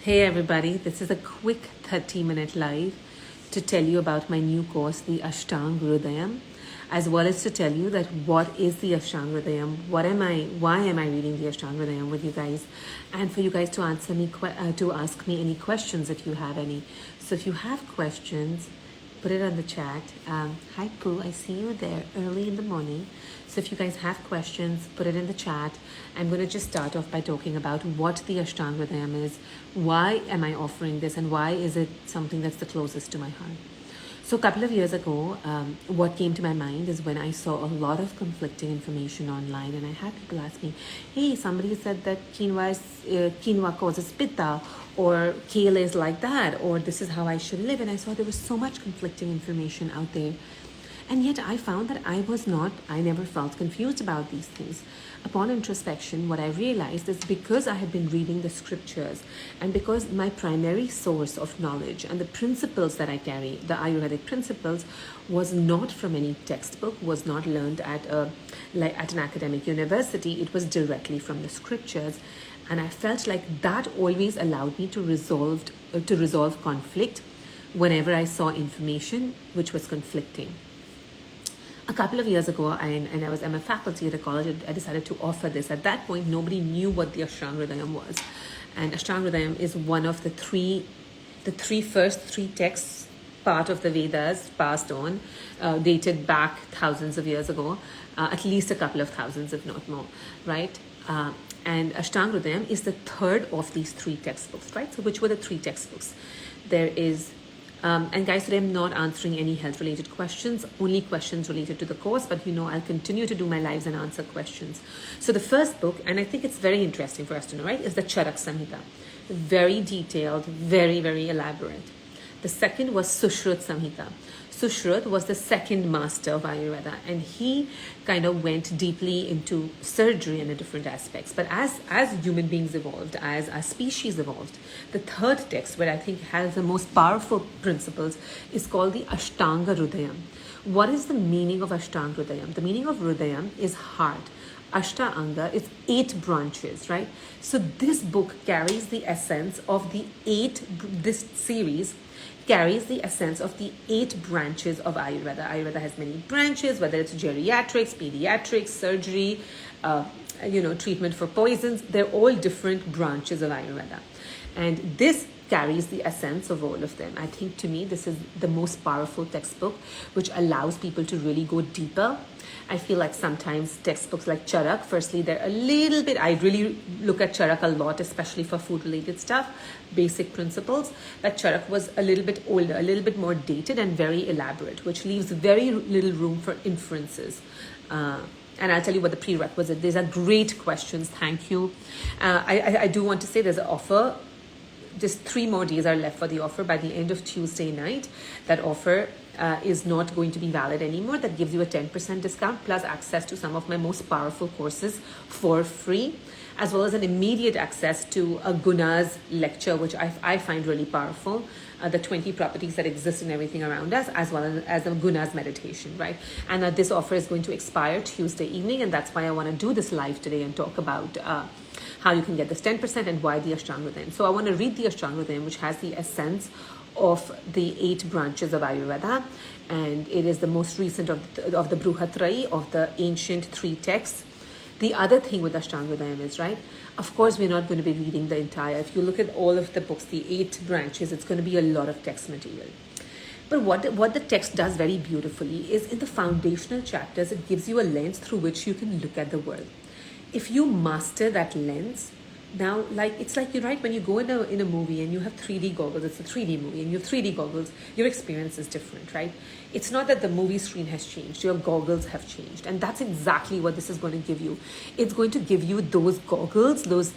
Hey everybody, this is a quick 30-minute live to tell you about my new course, the Ashtang Hridayam, as well as to tell you that what is the Ashtang Hridayam, why am I reading the Ashtang Hridayam with you guys, and for you guys to ask me any questions if you have any. So if you have questions, put it on the chat. Hi Pooh, I see you there early in the morning. So if you guys have questions, put it in the chat. I'm going to just start off by talking about what the Ashtang Hridayam is, why am I offering this, and why is it something that's the closest to my heart. So a couple of years ago, what came to my mind is when I saw a lot of conflicting information online, and I had people ask me, hey, somebody said that quinoa causes pitta, or kale is like that, or this is how I should live. And I saw there was so much conflicting information out there. And yet I found that I never felt confused about these things. Upon introspection, what I realized is because I had been reading the scriptures and because my primary source of knowledge and the principles that I carry, the Ayurvedic principles, was not from any textbook, was not learned at an academic university. It was directly from the scriptures. And I felt like that always allowed me to resolve conflict whenever I saw information which was conflicting. A couple of years ago, I'm a faculty at a college, I decided to offer this. At that point, nobody knew what the Ashtang Hridayam was. And Ashtang Hridayam is one of the first three texts, part of the Vedas, passed on, dated back thousands of years ago, at least a couple of thousands, if not more, right? And Ashtang Hridayam is the third of these three textbooks, right? So which were the three textbooks? There is and guys, today I'm not answering any health-related questions, only questions related to the course, but I'll continue to do my lives and answer questions. So the first book, and I think it's very interesting for us to know, right, is the Charak Samhita. Very detailed, very, very elaborate. The second was Sushrut Samhita. Sushrut was the second master of Ayurveda, and he kind of went deeply into surgery and the different aspects. But as human beings evolved, as our species evolved, the third text, where I think has the most powerful principles, is called the Ashtanga Hridayam. What is the meaning of Ashtanga Hridayam? The meaning of Hridayam is heart. Ashta Anga is 8 branches, right? So this book carries the essence of this series carries the essence of the 8 branches of Ayurveda. Ayurveda has many branches, whether it's geriatrics, pediatrics, surgery, treatment for poisons. They're all different branches of Ayurveda. And this carries the essence of all of them. I think to me, this is the most powerful textbook, which allows people to really go deeper. I feel like sometimes textbooks like Charak, firstly, they're a little bit, I really look at Charak a lot, especially for food-related stuff, basic principles, but Charak was a little bit older, a little bit more dated and very elaborate, which leaves very little room for inferences. And I'll tell you what the prerequisite, these are great questions, thank you. I do want to say there's an offer. Just 3 more days are left for the offer. By the end of Tuesday night, that offer is not going to be valid anymore. That gives you a 10% discount plus access to some of my most powerful courses for free, as well as an immediate access to a Gunas lecture, which I find really powerful. The 20 properties that exist in everything around us, as well as the Gunas meditation, right? And this offer is going to expire Tuesday evening, and that's why I want to do this live today and talk about how you can get this 10% and why the Ashtang Hridayam. So I want to read the Ashtang Hridayam, which has the essence of the 8 branches of Ayurveda, and it is the most recent of the Bruhatrayi, of the ancient 3 texts. The other thing with Ashtang Hridayam is, right, of course we're not going to be reading the entire, if you look at all of the books, the 8 branches, it's going to be a lot of text material. But what the text does very beautifully is in the foundational chapters, it gives you a lens through which you can look at the world. If you master that lens, now, it's like, right, when you go in a movie and you have 3D goggles, it's a 3D movie and you have 3D goggles, your experience is different, right? It's not that the movie screen has changed, your goggles have changed. And that's exactly what this is going to give you. It's going to give you those goggles, those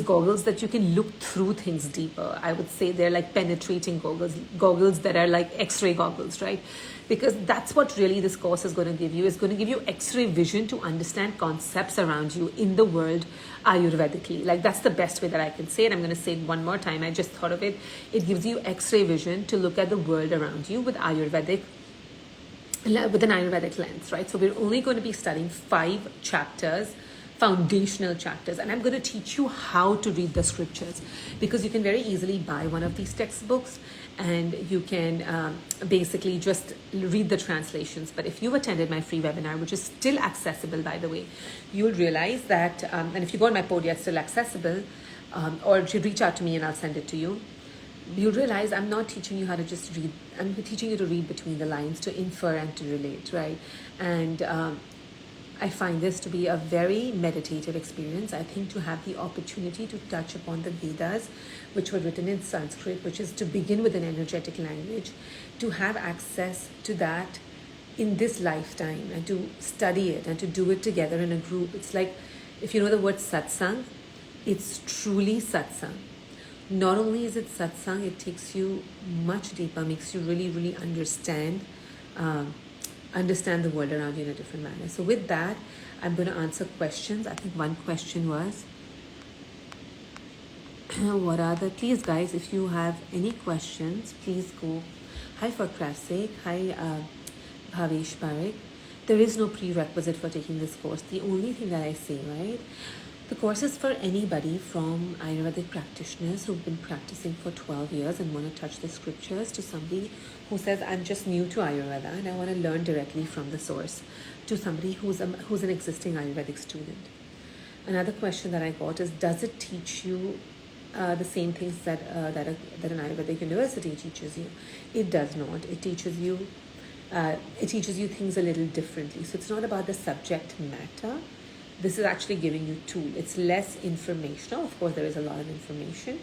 goggles that you can look through things deeper. I would say they're like penetrating goggles that are like X-ray goggles, right? Because that's what really this course is going to give you. It's going to give you X-ray vision to understand concepts around you in the world Ayurvedically. Like, that's the best way that I can say it. I'm going to say it one more time. I just thought of it. It gives you X-ray vision to look at the world around you with an Ayurvedic lens, right? So we're only going to be studying 5 chapters foundational chapters, and I'm going to teach you how to read the scriptures, because you can very easily buy one of these textbooks and you can basically just read the translations. But if you've attended my free webinar, which is still accessible, by the way, you'll realize that, and if you go on my podium, it's still accessible, or you reach out to me and I'll send it to you. You realize I'm not teaching you how to just read. I'm teaching you to read between the lines, to infer and to relate, right? And I find this to be a very meditative experience. I think to have the opportunity to touch upon the Vedas, which were written in Sanskrit, which is to begin with an energetic language, to have access to that in this lifetime and to study it and to do it together in a group. It's like, if you know the word satsang, it's truly satsang. Not only is it satsang, it takes you much deeper, makes you really, really understand the world around you in a different manner. So with that, I'm going to answer questions. I think one question was, please guys, if you have any questions, please go. Hi, for Christ's sake. Hi, Bhavesh Parekh. There is no prerequisite for taking this course. The only thing that I say, right? The course is for anybody from Ayurvedic practitioners who've been practicing for 12 years and want to touch the scriptures, to somebody who says, I'm just new to Ayurveda and I want to learn directly from the source, to somebody who's an existing Ayurvedic student. Another question that I got is, does it teach you the same things that an Ayurvedic university teaches you? It does not. It teaches you things a little differently. So it's not about the subject matter. This is actually giving you tool. It's less informational. Of course, there is a lot of information,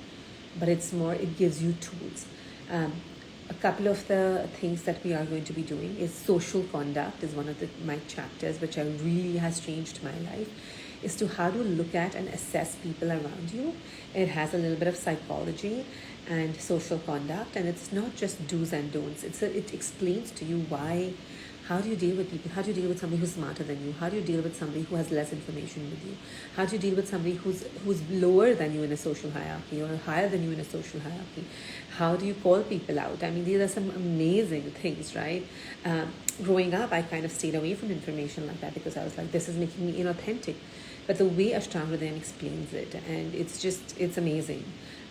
but it's more, it gives you tools. A couple of the things that we are going to be doing is social conduct is one of my chapters, which really has changed my life, is to how to look at and assess people around you. It has a little bit of psychology and social conduct, and it's not just do's and don'ts. It explains to you how do you deal with people? How do you deal with somebody who's smarter than you? How do you deal with somebody who has less information with you? How do you deal with somebody who's lower than you in a social hierarchy or higher than you in a social hierarchy? How do you call people out? I mean, these are some amazing things, right? Growing up, I kind of stayed away from information like that because I was like, this is making me inauthentic. But the way Ashtang explains it, and it's amazing.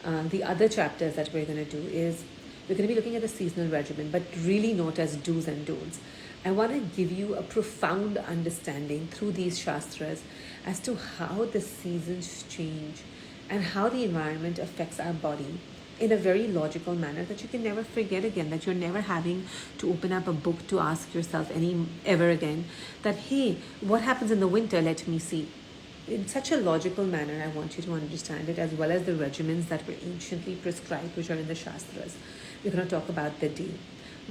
The other chapters that we're going to do is, we're going to be looking at the seasonal regimen, but really not as do's and don'ts. I want to give you a profound understanding through these shastras as to how the seasons change and how the environment affects our body in a very logical manner that you can never forget again, that you're never having to open up a book to ask yourself ever again that, hey, what happens in the winter? Let me see. In such a logical manner, I want you to understand it, as well as the regimens that were anciently prescribed, which are in the shastras. We're going to talk about the day.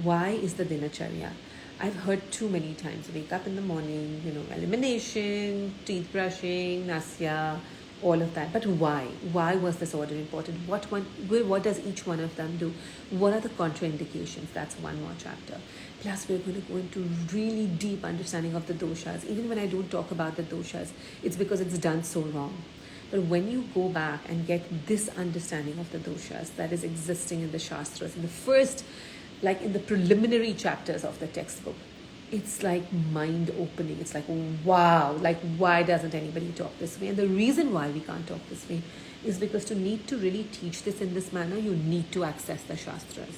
Why is the dinacharya? I've heard too many times, wake up in the morning, elimination, teeth brushing, nasya, all of that. But why? Why was this order important? What does each one of them do? What are the contraindications? That's one more chapter. Plus, we're going to go into really deep understanding of the doshas. Even when I don't talk about the doshas, it's because it's done so wrong. But when you go back and get this understanding of the doshas that is existing in the shastras, in the first, like in the preliminary chapters of the textbook, it's like mind-opening. It's like, wow, like why doesn't anybody talk this way? And the reason why we can't talk this way is because to really teach this in this manner, you need to access the shastras.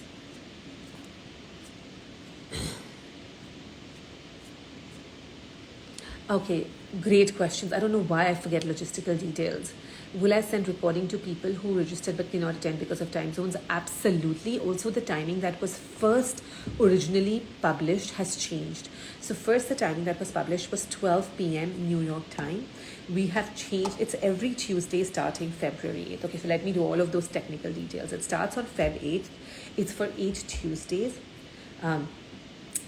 Okay, great questions. I don't know why I forget logistical details. Will I send recording to people who registered but cannot attend because of time zones? Absolutely. Also, the timing that was first originally published has changed. So first, the timing that was published was 12 p.m. New York time. We have changed. It's every Tuesday starting February 8th. Okay, so let me do all of those technical details. It starts on Feb 8th. It's for 8 Tuesdays. And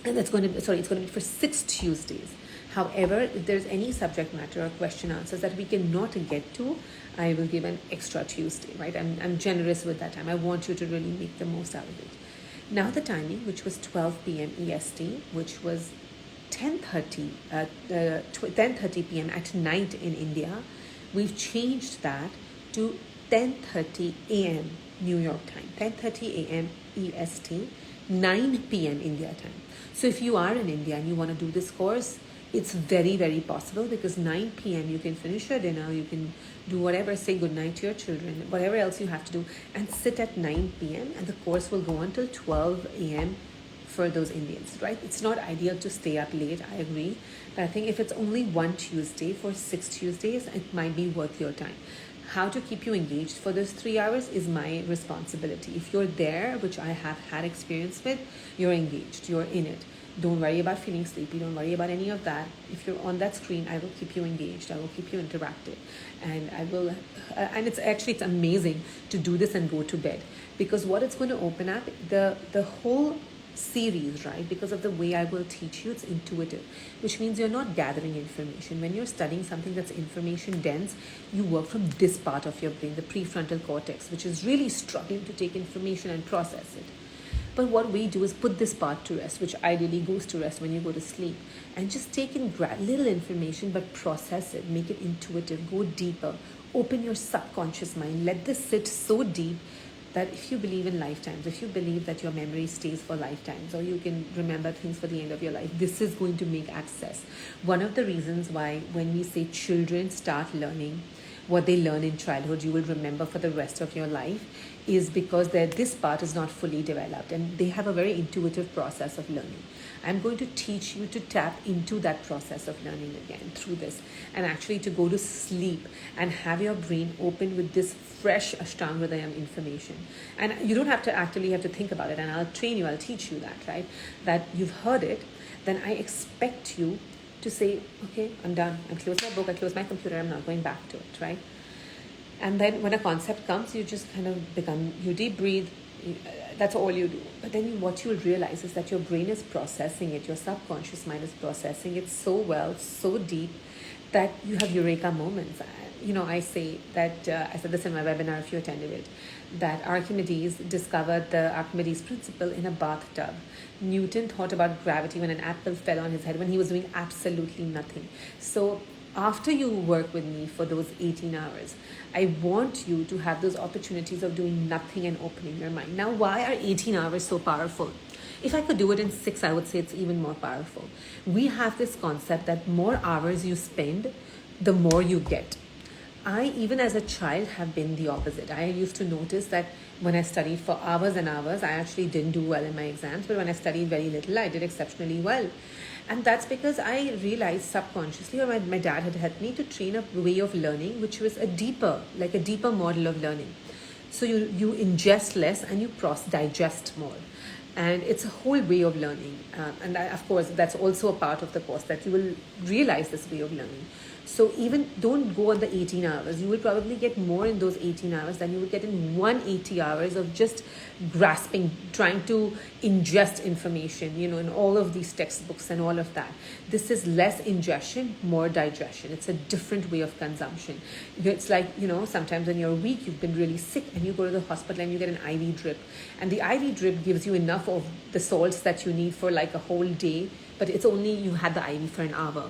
it's going to be for 6 Tuesdays. However, if there's any subject matter or question answers that we cannot get to, I will give an extra Tuesday, right? I'm generous with that time. I want you to really make the most out of it. Now the timing, which was 12 p.m. EST, which was 10:30 p.m. at night in India, we've changed that to 10:30 a.m. New York time, 10:30 a.m. EST, 9 p.m. India time. So if you are in India and you want to do this course, It's very, very possible because 9 p.m. you can finish your dinner, you can do whatever, say goodnight to your children, whatever else you have to do, and sit at 9 p.m. and the course will go on till 12 a.m. for those Indians, right? It's not ideal to stay up late, I agree. But I think if it's only one Tuesday for 6 Tuesdays, it might be worth your time. How to keep you engaged for those 3 hours is my responsibility. If you're there, which I have had experience with, you're engaged, you're in it. Don't worry about feeling sleepy. Don't worry about any of that. If you're on that screen, I will keep you engaged. I will keep you interactive. And I will, and it's amazing to do this and go to bed, because what it's going to open up, the whole series, right? Because of the way I will teach you, it's intuitive, which means you're not gathering information. When you're studying something that's information dense, you work from this part of your brain, the prefrontal cortex, which is really struggling to take information and process it. But what we do is put this part to rest, which ideally goes to rest when you go to sleep, and just take in little information, but process it, make it intuitive, go deeper, open your subconscious mind, let this sit so deep that if you believe in lifetimes, if you believe that your memory stays for lifetimes, or you can remember things for the end of your life, this is going to make access. One of the reasons why when we say children start learning what they learn in childhood, you will remember for the rest of your life, is because this part is not fully developed and they have a very intuitive process of learning. I'm going to teach you to tap into that process of learning again through this, and actually to go to sleep and have your brain open with this fresh Ashtang Hridayam information. And you don't have to actively have to think about it, and I'll train you, I'll teach you that, right? That you've heard it, then I expect you to say, okay, I'm done. I close my book, I close my computer, I'm not going back to it, right? And then when a concept comes, you just kind of you deep breathe, that's all you do. But then what you'll realize is that your brain is processing it, your subconscious mind is processing it so well, so deep, that you have eureka moments. I say that, I said this in my webinar if you attended it, that Archimedes discovered the Archimedes principle in a bathtub. Newton thought about gravity when an apple fell on his head when he was doing absolutely nothing. So after you work with me for those 18 hours, I want you to have those opportunities of doing nothing and opening your mind. Now, why are 18 hours so powerful? If I could do it in 6, I would say it's even more powerful. We have this concept that more hours you spend, the more you get. I, even as a child, have been the opposite. I used to notice that when I studied for hours and hours, I actually didn't do well in my exams. But when I studied very little, I did exceptionally well. And that's because I realized subconsciously, or my dad had helped me to train a way of learning, which was a deeper model of learning. So you ingest less and you digest more. And it's a whole way of learning. Of course, that's also a part of the course, that you will realize this way of learning. So even don't go on the 18 hours. You will probably get more in those 18 hours than you would get in 180 hours of just grasping, trying to ingest information, in all of these textbooks and all of that. This is less ingestion, more digestion. It's a different way of consumption. It's like, sometimes when you're weak, you've been really sick, and you go to the hospital and you get an IV drip. And the IV drip gives you enough of the salts that you need for like a whole day, but it's only you had the IV for an hour.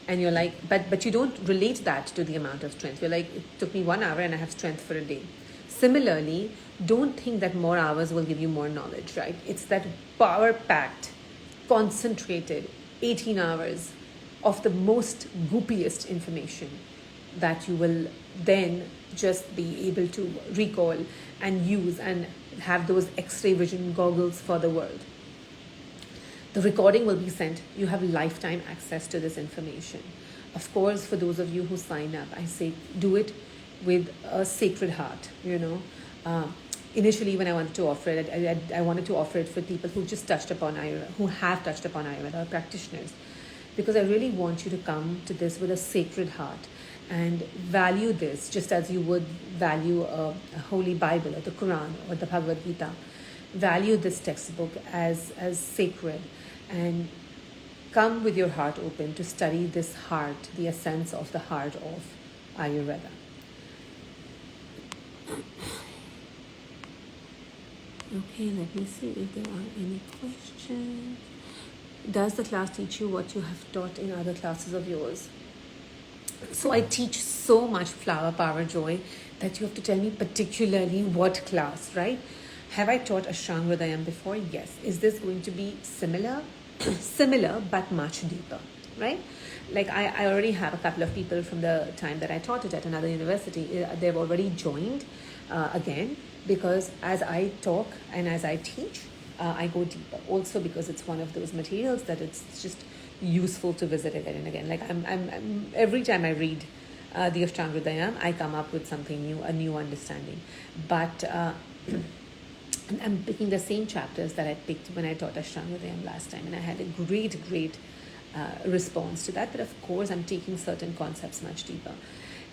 And you're like, but you don't relate that to the amount of strength. You're like, it took me 1 hour and I have strength for a day. Similarly, don't think that more hours will give you more knowledge, right? It's that power-packed, concentrated 18 hours of the most goopiest information that you will then just be able to recall and use and have those X-ray vision goggles for the world. The recording will be sent. You have lifetime access to this information. Of course, for those of you who sign up, I say do it with a sacred heart, Initially, when I wanted to offer it, I wanted to offer it for people who just touched upon Ayurveda, who have touched upon Ayurveda, or practitioners, because I really want you to come to this with a sacred heart and value this just as you would value a holy Bible or the Quran or the Bhagavad Gita. Value this textbook as sacred, and come with your heart open to study this heart, the essence of the heart of Ayurveda. Okay, let me see if there are any questions. Does the class teach you what you have taught in other classes of yours? So I teach so much flower power joy that you have to tell me particularly what class, right? Have I taught Ashtang Hridayam before? Yes. Is this going to be similar? Similar, but much deeper. right? Like I already have a couple of people from the time that I taught it at another university. They've already joined again, because as I talk and as I teach, I go deeper. Also because it's one of those materials that it's just useful to visit again and again. Like I'm every time I read the Ashtang Hridayam, I come up with something new, a new understanding. But I'm picking the same chapters that I picked when I taught Ashtang Hridayam last time, and I had a great response to that. But of course, I'm taking certain concepts much deeper.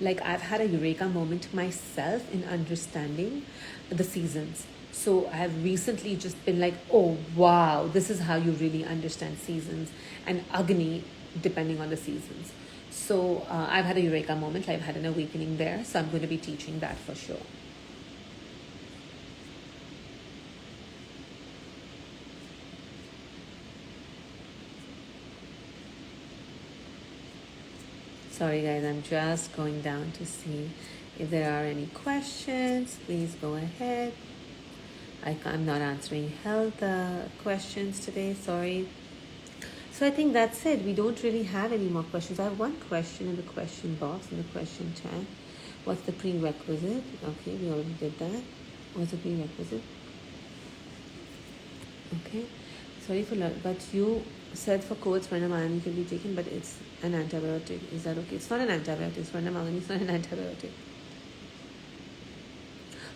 Like I've had a eureka moment myself in understanding the seasons. So I have recently just been like, oh wow, this is how you really understand seasons, and Agni depending on the seasons. So I've had a eureka moment, I've had an awakening there. So I'm going to be teaching that for sure. Sorry guys, I'm just going down to see if there are any questions. Please go ahead. I'm not answering health questions today, sorry. So I think that's it. We don't really have any more questions. I have one question in the question box, in the question chat. What's the prerequisite? Okay, we already did that. What's the prerequisite? Okay, sorry for that, but you said for codes Pranamani can be taken, but it's an antibiotic. Is that okay? It's not an antibiotic. Pranamani is not an antibiotic.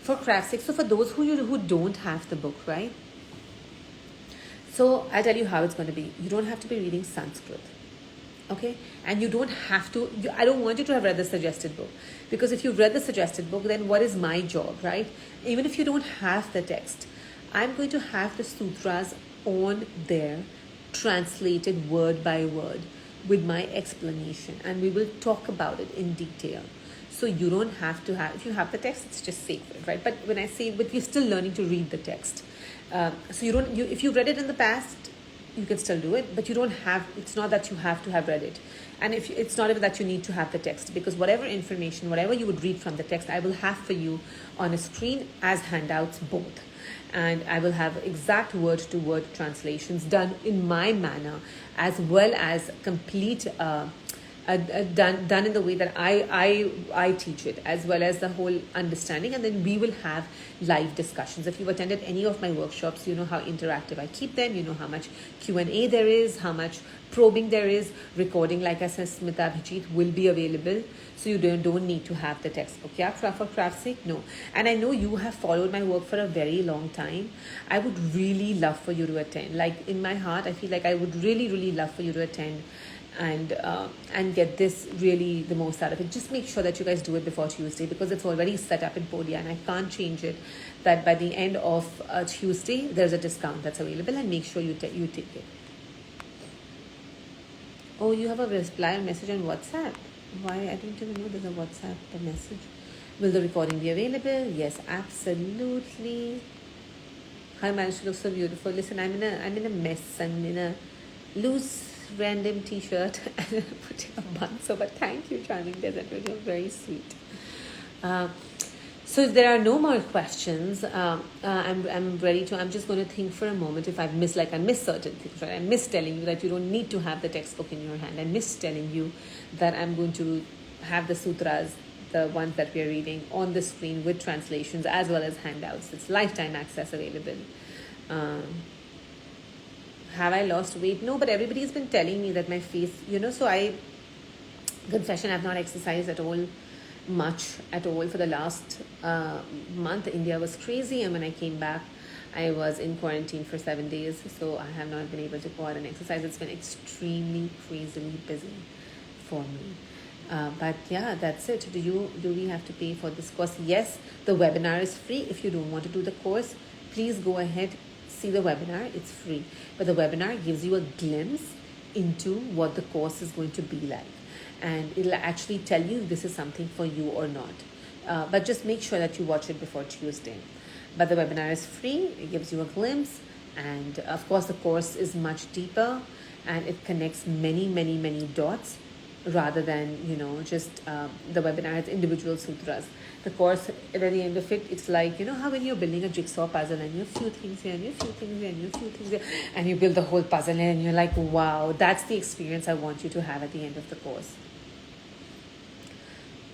For craft's sake, so for those who don't have the book, right? So I'll tell you how it's going to be. You don't have to be reading Sanskrit, okay? And you don't have to, I don't want you to have read the suggested book, because if you've read the suggested book, then what is my job, right? Even if you don't have the text, I'm going to have the sutras on there, translated word by word with my explanation, and we will talk about it in detail. So you don't have to have, if you have the text, it's just sacred, right? But when I say, but you're still learning to read the text. So if you've read it in the past, you can still do it, but you don't have, it's not that you have to have read it. And if it's not even that you need to have the text, because whatever information, whatever you would read from the text, I will have for you on a screen as handouts both. And I will have exact word to word translations done in my manner, as well as complete done in the way that I teach it, as well as the whole understanding. And then we will have live discussions. If you've attended any of my workshops, you know how interactive I keep them. You know how much Q&A there is, how much probing there is. Recording, like I said, Smita Abhijit will be available, so you don't need to have the textbook. Yeah, for craft's sake, no. And I know you have followed my work for a very long time. I would really love for you to attend. Like in my heart, I feel like I would really love for you to attend and get this really the most out of it. Just make sure that you guys do it before Tuesday, because it's already set up in Podia and I can't change it. That by the end of Tuesday, there's a discount that's available, and make sure you take it. Oh, you have a reply message on WhatsApp. Why? I don't even know there's a WhatsApp message. Will the recording be available? Yes, absolutely. Hi, man, she looks so beautiful. Listen, I'm in a mess. I'm in a loose random t-shirt and putting a bun. So, but thank you, Charming Desert. You're very sweet. So if there are no more questions, I'm ready to. I'm just going to think for a moment if I've missed, like I missed certain things, right? I missed telling you that you don't need to have the textbook in your hand. I missed telling you that I'm going to have the sutras, the ones that we are reading, on the screen with translations as well as handouts. It's lifetime access available. Have I lost weight? No, but everybody's been telling me that my face, so confession, I've not exercised at all, much at all for the last month. India was crazy, and when I came back, I was in quarantine for 7 days, so I have not been able to go out and exercise. It's been extremely crazily busy for me. But yeah, that's it. Do we have to pay for this course? Yes, the webinar is free. If you don't want to do the course, please go ahead, see the webinar. It's free, but the webinar gives you a glimpse into what the course is going to be like, and it'll actually tell you if this is something for you or not. But just make sure that you watch it before Tuesday. But the webinar is free. It gives you a glimpse, and of course the course is much deeper, and it connects many dots rather than just the webinar. It's individual sutras. The course, at the end of it, it's like how when you're building a jigsaw puzzle and you have a few things here and you have a few things here and you have a few things here, and you build the whole puzzle and you're like, wow, that's the experience I want you to have at the end of the course.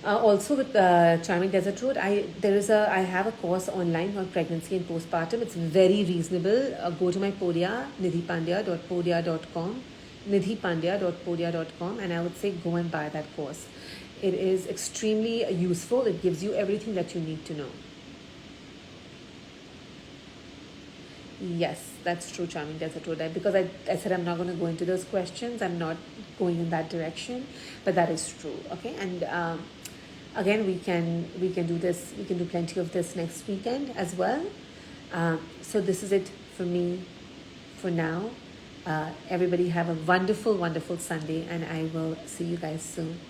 Also with Charming Desert Road, I have a course online on pregnancy and postpartum. It's very reasonable. Go to my Podia, nidhipandia.podia.com, nidhipandia.podia.com, and I would say go and buy that course. It is extremely useful. It gives you everything that you need to know. Yes, that's true, Charming Desert Road. Because I said I'm not going to go into those questions. I'm not going in that direction, but that is true. Okay, and again, we can do this. We can do plenty of this next weekend as well. So this is it for me for now. Everybody have a wonderful, wonderful Sunday, and I will see you guys soon.